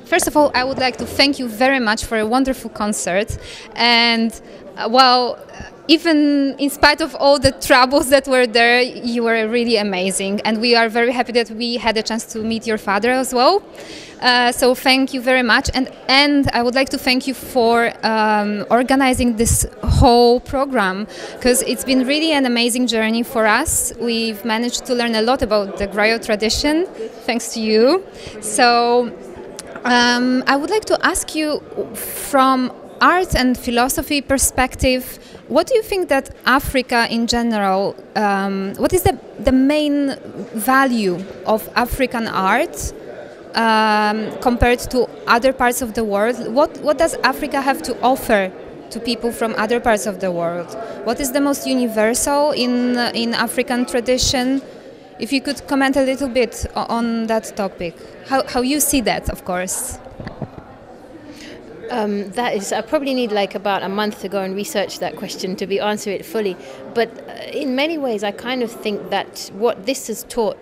First of all, I would like to thank you very much for a wonderful concert. And well, even in spite of all the troubles that were there, you were really amazing. And we are very happy that we had a chance to meet your father as well. So thank you very much. And I would like to thank you for organizing this whole program, because it's been really an amazing journey for us. We've managed to learn a lot about the griot tradition, thanks to you. So I would like to ask you, from art and philosophy perspective, what do you think that Africa in general, what is the main value of African art compared to other parts of the world? What does Africa have to offer to people from other parts of the world? What is the most universal in African tradition? If you could comment a little bit on that topic, how you see that, of course. That is, I probably need like about a month to go and research that question to answer it fully. But in many ways, I kind of think that what this has taught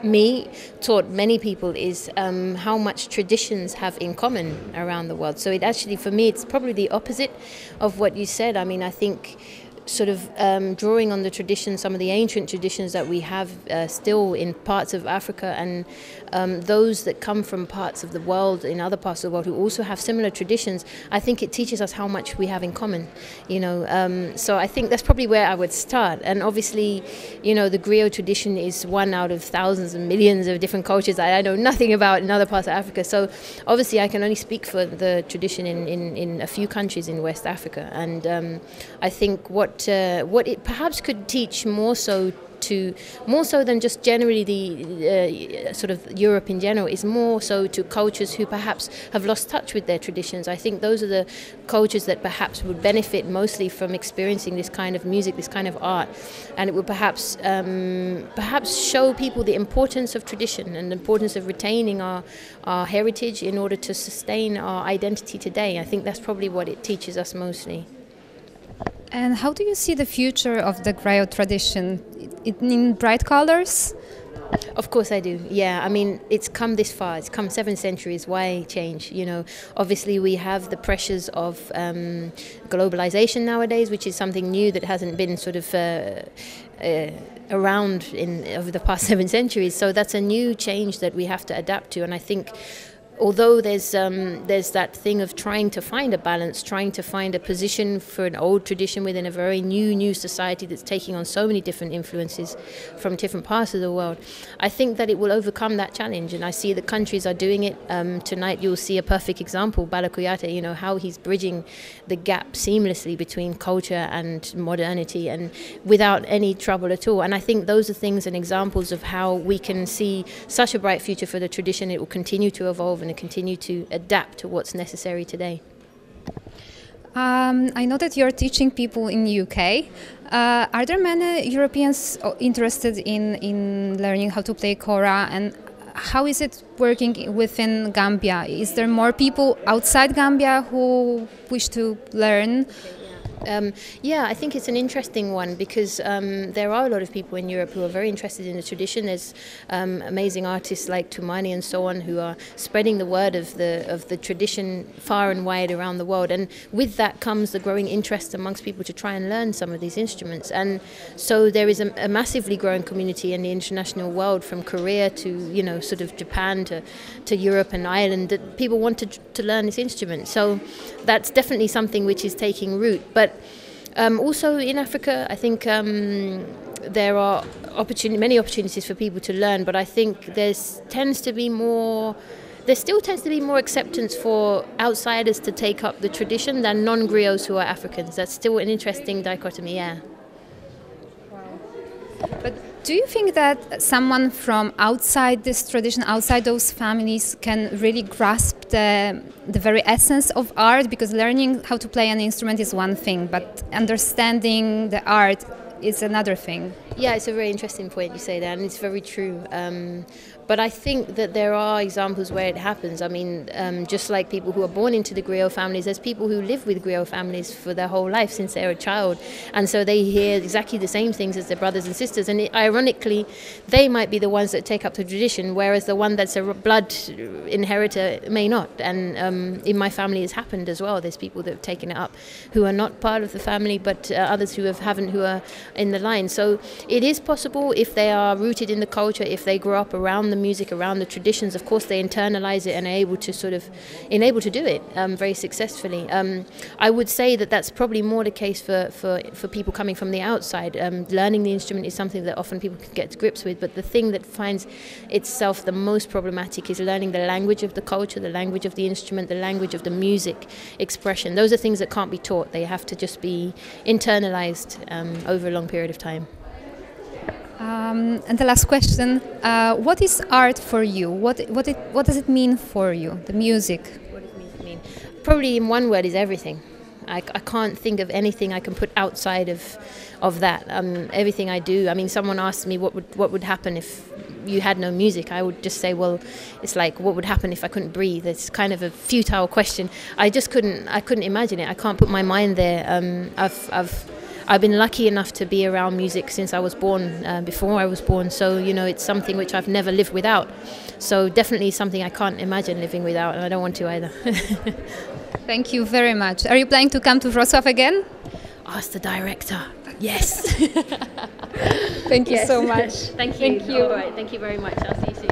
many people is how much traditions have in common around the world. So it actually, for me, it's probably the opposite of what you said. I mean, I think sort of drawing on the traditions, some of the ancient traditions that we have still in parts of Africa, and those that come from parts of the world, in other parts of the world, who also have similar traditions, I think it teaches us how much we have in common, you know. So I think that's probably where I would start. And obviously, you know, the griot tradition is one out of thousands and millions of different cultures that I know nothing about in other parts of Africa. So obviously I can only speak for the tradition in a few countries in West Africa. And I think what it perhaps could teach more so than just generally the sort of Europe in general, is more so to cultures who perhaps have lost touch with their traditions. I think those are the cultures that perhaps would benefit mostly from experiencing this kind of music, this kind of art, and it would perhaps show people the importance of tradition and the importance of retaining our heritage in order to sustain our identity today. I think that's probably what it teaches us mostly. And how do you see the future of the griot tradition? In bright colors? Of course I do, yeah. I mean, it's come this far, it's come 7 centuries, why change, you know? Obviously we have the pressures of globalization nowadays, which is something new that hasn't been sort of around over the past 7 centuries. So that's a new change that we have to adapt to, and I think although there's that thing of trying to find a balance, trying to find a position for an old tradition within a very new society that's taking on so many different influences from different parts of the world, I think that it will overcome that challenge, and I see that countries are doing it. Tonight you'll see a perfect example, Balakoyate, you know, how he's bridging the gap seamlessly between culture and modernity and without any trouble at all. And I think those are things and examples of how we can see such a bright future for the tradition. It will continue to evolve and continue to adapt to what's necessary today. I know that you're teaching people in the UK. Are there many Europeans interested in learning how to play kora, and how is it working within Gambia? Is there more people outside Gambia who wish to learn? Yeah, I think it's an interesting one because there are a lot of people in Europe who are very interested in the tradition. There's amazing artists like Tumani and so on who are spreading the word of the tradition far and wide around the world. And with that comes the growing interest amongst people to try and learn some of these instruments. And so there is a massively growing community in the international world, from Korea to, you know, sort of Japan to Europe and Ireland, that people want to learn this instrument. So that's definitely something which is taking root. But also in Africa, I think there are many opportunities for people to learn, but I think there still tends to be more acceptance for outsiders to take up the tradition than non-griots who are Africans. That's still an interesting dichotomy, yeah. Wow. But do you think that someone from outside this tradition, outside those families, can really grasp the very essence of art? Because learning how to play an instrument is one thing, but understanding the art is another thing. Yeah, it's a very interesting point you say that, and it's very true. But I think that there are examples where it happens. I mean, just like people who are born into the griot families, there's people who live with griot families for their whole life since they're a child. And so they hear exactly the same things as their brothers and sisters. And ironically, they might be the ones that take up the tradition, whereas the one that's a blood inheritor may not. And in my family, it's happened as well. There's people that have taken it up who are not part of the family, but others who haven't, who are in the line. So it is possible if they are rooted in the culture, if they grow up around the music, around the traditions. Of course, they internalize it and are able to do it very successfully. I would say that that's probably more the case for people coming from the outside. Learning the instrument is something that often people can get to grips with, but the thing that finds itself the most problematic is learning the language of the culture, the language of the instrument, the language of the music expression. Those are things that can't be taught. They have to just be internalized over a long period of time. And the last question, what is art for you? What does it mean for you, the music? What does music mean? Probably in one word is everything. I can't think of anything I can put outside of that. Everything I do. I mean, someone asked me what would happen if you had no music. I would just say, well, it's like what would happen if I couldn't breathe. It's kind of a futile question. I couldn't imagine it. I can't put my mind there. I've been lucky enough to be around music since I was born, before I was born. So, it's something which I've never lived without. So definitely something I can't imagine living without, and I don't want to either. Thank you very much. Are you planning to come to Wrocław again? Ask the director. Yes. Thank you so much. Thank you. Thank you. All right. Thank you very much. I'll see you soon.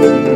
you.